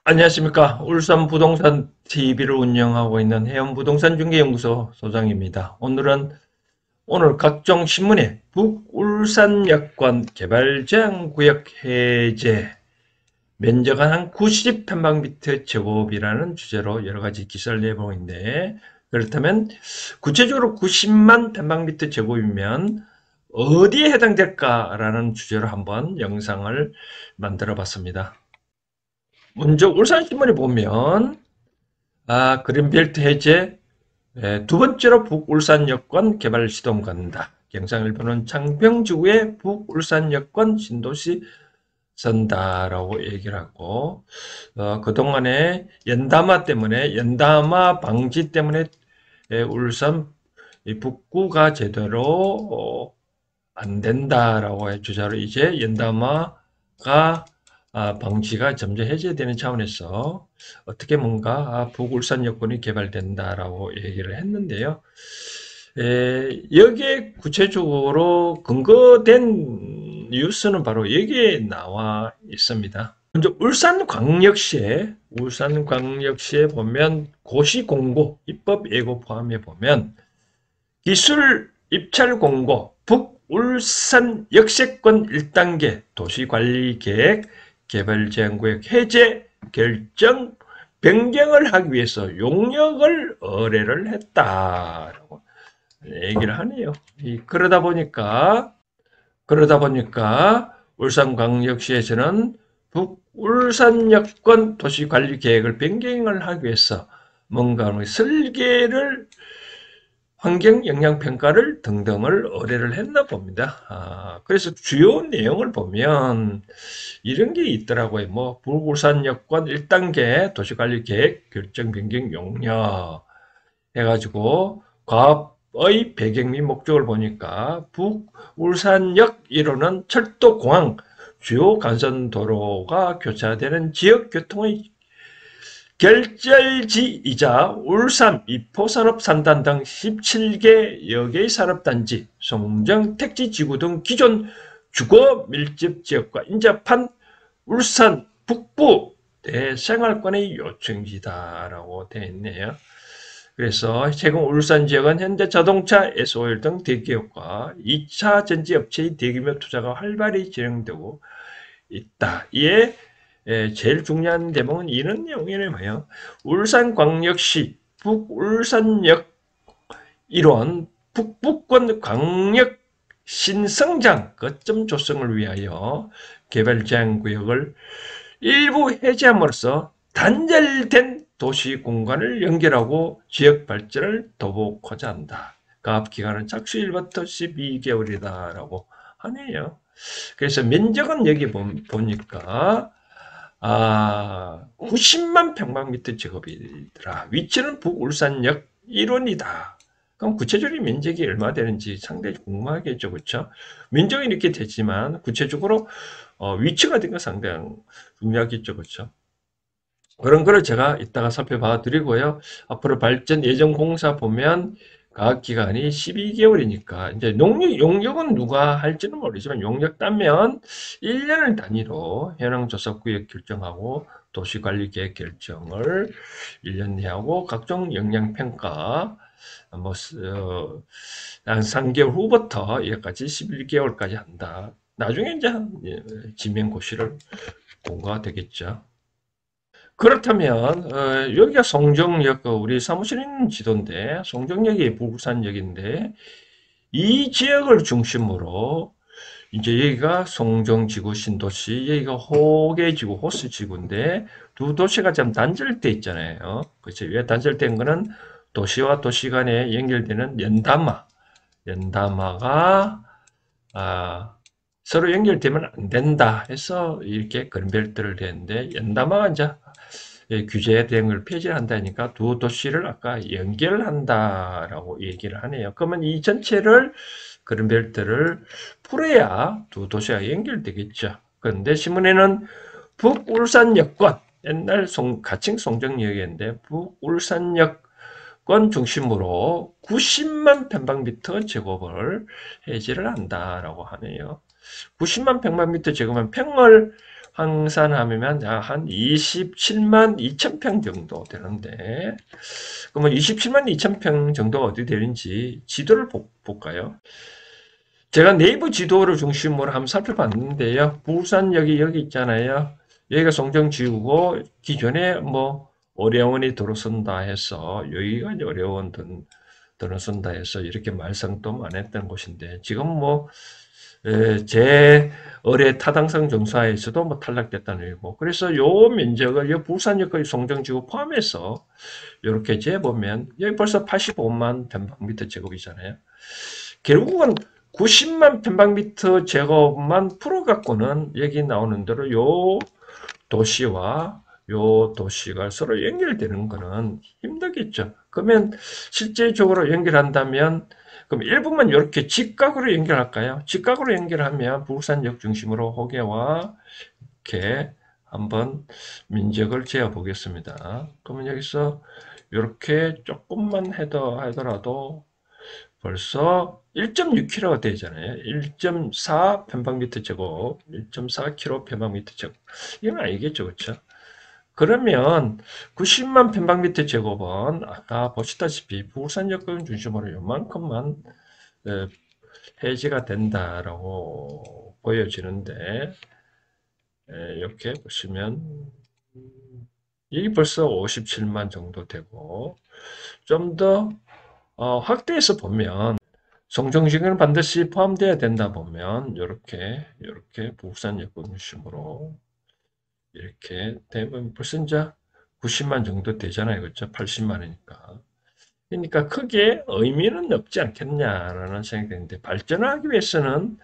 안녕하십니까. 울산 부동산 TV를 운영하고 있는 해운부동산 중개연구소 소장입니다. 오늘 각종 신문에 북울산 여권 개발 제한구역 해제, 면적은 한 90평방미터 제곱이라는 주제로 여러 가지 기사를 내보고 있는데, 그렇다면 구체적으로 90만 평방미터 제곱이면 어디에 해당될까라는 주제로 한번 영상을 만들어 봤습니다. 먼저 울산신문에 보면 그린벨트 해제, 두 번째로 북울산 여권 개발 시동 건다. 경상일보는 창평지구에 북울산 여권 신도시 선다라고 얘기를 하고, 그동안에 연담화 방지 때문에 울산 북구가 제대로 안 된다라고 주자로 이제 연담화가 방지가 점점 해제되는 차원에서 어떻게 뭔가 북울산 여권이 개발된다라고 얘기를 했는데요. 여기에 구체적으로 근거된 뉴스는 바로 여기에 나와 있습니다. 먼저 울산광역시에 보면 고시공고, 입법 예고 포함해 보면 기술 입찰 공고, 북울산 역세권 1단계 도시관리계획 개발제한구역 해제 결정 변경을 하기 위해서 용역을 의뢰를 했다라고 얘기를 하네요. 그러다 보니까 울산광역시에서는 북울산 여권 도시관리계획을 변경을 하기 위해서 뭔가 설계를 환경영향평가를 등등을 의뢰를 했나 봅니다. 그래서 주요 내용을 보면 이런 게 있더라고요. 뭐 북울산 여권 1단계 도시관리계획 결정 변경 용역 해가지고 과업의 배경 및 목적을 보니까 북울산역 1호는 철도, 공항, 주요幹선도로가 교차되는 지역 교통의 결절지이자 울산 미포산업산단 등 17개 여개의 산업단지, 송정, 택지지구 등 기존 주거 밀집 지역과 인접한 울산 북부 대생활권의 요청지다라고 되어 있네요. 그래서 최근 울산 지역은 현대자동차, SOL 등 대기업과 2차 전지업체의 대규모 투자가 활발히 진행되고 있다. 이에 제일 중요한 대목은 이런 내용이네요. 울산광역시 북울산역 일원 북부권 광역 신성장 거점 조성을 위하여 개발 제한구역을 일부 해제함으로써 단절된 도시 공간을 연결하고 지역 발전을 도모하고자 한다. 가압기간은 착수일부터 12개월이다라고 하네요. 그래서 면적은 여기 보니까 90만 평방미터 제곱이더라. 위치는 북울산역 1원이다. 그럼 구체적인 면적이 얼마 되는지 상당히 궁금하겠죠, 그렇죠? 면적이 이렇게 되지만 구체적으로 위치가 된 건 상당히 중요하겠죠, 그렇죠? 그런 거를 제가 이따가 살펴봐 드리고요. 앞으로 발전 예정 공사 보면 가학 기간이 12개월이니까 이제 용역은 누가 할지는 모르지만 용역 따면 1년을 단위로 현황 조사 구역 결정하고 도시 관리 계획 결정을 1년 내에 하고 각종 영향 평가 한 3개월 후부터 여기까지 11개월까지 한다. 나중에 이제 지명고시를 공고가 되겠죠. 그렇다면 여기가 송정역 우리 사무실 있는 지도인데 송정역이 부산역인데 이 지역을 중심으로 이제 여기가 송정지구 신도시, 여기가 호계지구 호수지구인데 두 도시가 좀 단절돼 있잖아요. 그렇죠? 왜 단절된 거는 도시와 도시 간에 연결되는 연담마가 서로 연결되면 안 된다 해서 이렇게 건별들을 했는데 연담마가 이제 규제 대응을 폐지한다니까 두 도시를 아까 연결한다라고 얘기를 하네요. 그러면 이 전체를 그런 벨트를 풀어야 두 도시가 연결되겠죠. 그런데 신문에는 북울산 여권 옛날 가칭 송정역이었는데 북울산역권 중심으로 90만 평방미터 제곱을 해제를 한다라고 하네요. 90만 평방미터 제곱은 평을 황산하면 한 27만 2천 평 정도 되는데, 그러면 27만 2천 평 정도가 어디 되는지 지도를 볼까요? 제가 네이버 지도를 중심으로 한번 살펴봤는데요. 부산역이 여기 있잖아요. 여기가 송정지구고, 기존에 뭐 어려운이 들어선다 해서 여기가 이제 어려운 들어선다 해서 이렇게 말썽도 안 했던 곳인데, 지금 뭐 제 의뢰 타당성 정사에서도 뭐 탈락됐다는 얘기고, 그래서 요 면적을 요 부산역의 송정지구 포함해서 이렇게 재보면 여기 벌써 85만 평방미터 제곱이잖아요. 결국은 90만 평방미터 제곱만 풀어갖고는 여기 나오는 대로 요 도시와 요 도시가 서로 연결되는 거는 힘들겠죠. 그러면 실제적으로 연결한다면 그럼 일부만 이렇게 직각으로 연결할까요? 직각으로 연결하면 부산역 중심으로 호계와 이렇게 한번 면적을 재어 보겠습니다. 그러면 여기서 이렇게 조금만 하더라도 벌써 1.6km가 되잖아요. 1.4 편방미터 제곱, 1.4km 편방미터 제곱. 이건 아니겠죠, 그렇죠? 그러면 90만 편방미터 제곱은 아까 보시다시피 부산역을 중심으로 요만큼만 해지가 된다라고 보여지는데, 이렇게 보시면 이게 벌써 57만 정도 되고, 좀 더 확대해서 보면 송정식은 반드시 포함되어야 된다 보면 이렇게 부산역 중심으로 이렇게 되면 벌써 이제 90만 정도 되잖아요. 그렇죠? 80만이니까. 그러니까 크게 의미는 없지 않겠냐라는 생각이 드는데, 발전하기 위해서는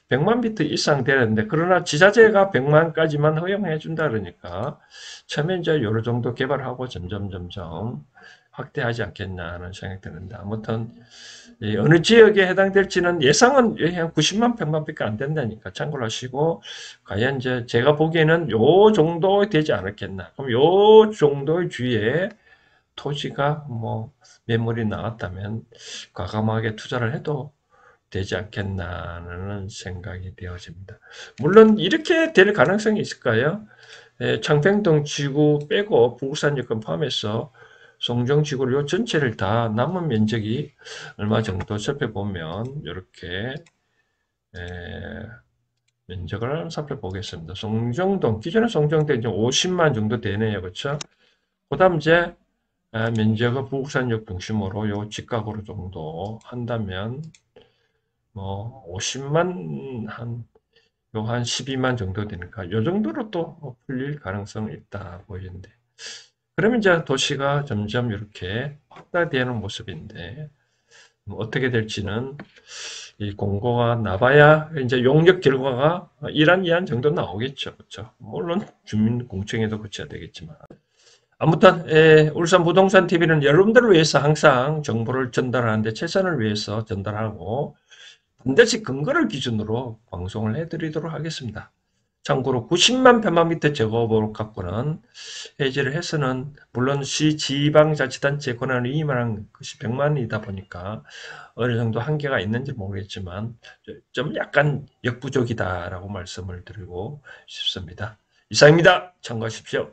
100만 비트 이상 돼야 되는데, 그러나 지자체가 100만까지만 허용해 준다 그러니까 처음에 이제 요런 정도 개발하고 점점 확대하지 않겠냐는 생각이 드는데, 아무튼 어느 지역에 해당될지는 예상은 한 90만 100만 밖에 안 된다니까 참고를 하시고, 과연 이제 제가 보기에는 요 정도 되지 않았겠나. 그럼 요 정도의 주위에 토지가 뭐 매물이 나왔다면 과감하게 투자를 해도 되지 않겠나는 생각이 되어집니다. 물론 이렇게 될 가능성이 있을까요? 창평동 지구 빼고 부산 여건 포함해서 송정지구 요 전체를 다 남은 면적이 얼마 정도 살펴보면 이렇게 면적을 살펴보겠습니다. 송정동 기존의 송정동 이제 50만 정도 되네요, 그렇죠? 그다음 이제 면적을 부산역 중심으로 요 직각으로 정도 한다면 뭐 50만 한 12만 정도 되니까 요 정도로 또 풀릴 가능성이 있다 보이는데, 그러면 이제 도시가 점점 이렇게 확대되는 모습인데, 어떻게 될지는 이 공고가 나봐야 이제 용역 결과가 1안 2안 정도 나오겠죠. 그렇죠? 물론 주민 공청회도 거쳐야 되겠지만. 아무튼 울산 부동산 TV는 여러분들을 위해서 항상 정보를 전달하는데 최선을 위해서 전달하고 반드시 근거를 기준으로 방송을 해드리도록 하겠습니다. 참고로 90만 평방미터 제곱을 갖고는 해지를 해서는 물론 시 지방자치단체 권한을 위임하는 것이 100만이다 보니까 어느 정도 한계가 있는지 모르겠지만 좀 약간 역부족이다라고 말씀을 드리고 싶습니다. 이상입니다. 참고하십시오.